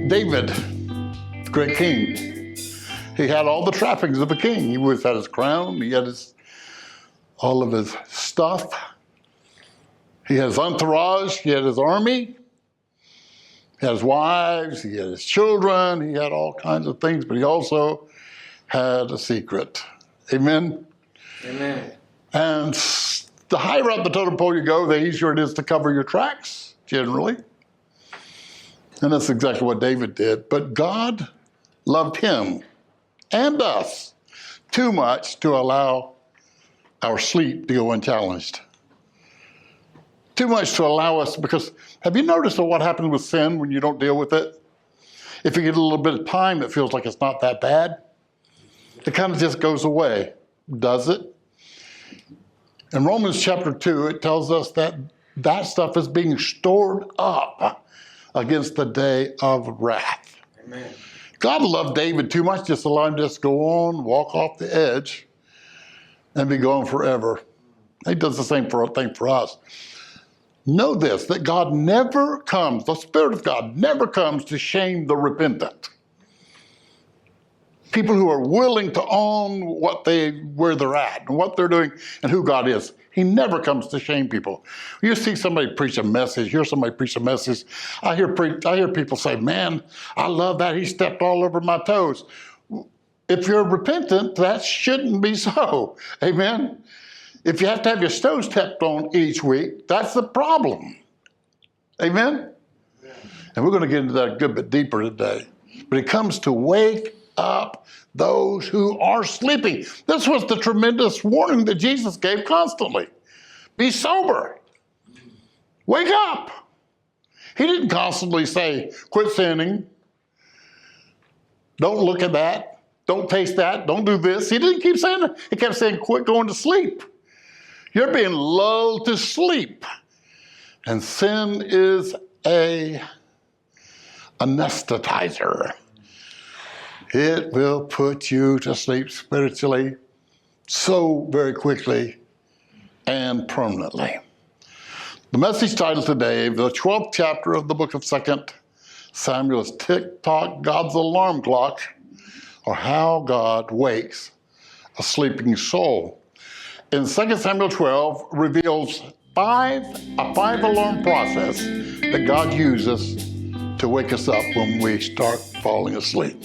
David, the great king, he had all the trappings of a king. He had his crown, he had all of his stuff. He had his entourage, he had his army, he had his wives, he had his children, he had all kinds of things, but he also had a secret. Amen? Amen. And the higher up the totem pole you go, the easier it is to cover your tracks, generally. And that's exactly what David did. But God loved him and us too much to allow our sleep to go unchallenged. Too much to allow us, because have you noticed what happens with sin when you don't deal with it? If you get a little bit of time, it feels like it's not that bad. It kind of just goes away, does it? In Romans chapter 2, it tells us that that stuff is being stored up against the day of wrath. Amen. God loved David too much just to allow him to just go on, walk off the edge, and be gone forever. He does the same thing for us. Know this, that God never comes, the Spirit of God never comes to shame the repentant. People who are willing to own where they're at and what they're doing and who God is. He never comes to shame people. You see somebody preach a message, hear somebody preach a message. I hear people say, man, I love that. He stepped all over my toes. If you're repentant, that shouldn't be so. Amen? If you have to have your toes stepped on each week, that's the problem. Amen? Yeah. And we're going to get into that a good bit deeper today. But it comes to wake up those who are sleeping. This was the tremendous warning that Jesus gave constantly. Be sober. Wake up. He didn't constantly say, quit sinning. Don't look at that. Don't taste that. Don't do this. He didn't keep saying that. He kept saying, quit going to sleep. You're being lulled to sleep. And sin is a anesthetizer. It will put you to sleep spiritually so very quickly and permanently. The message title today, the 12th chapter of the book of 2 Samuel, is Tick-Tock, God's Alarm Clock, or How God Wakes a Sleeping Soul. In 2 Samuel 12 reveals a five-alarm process that God uses to wake us up when we start falling asleep.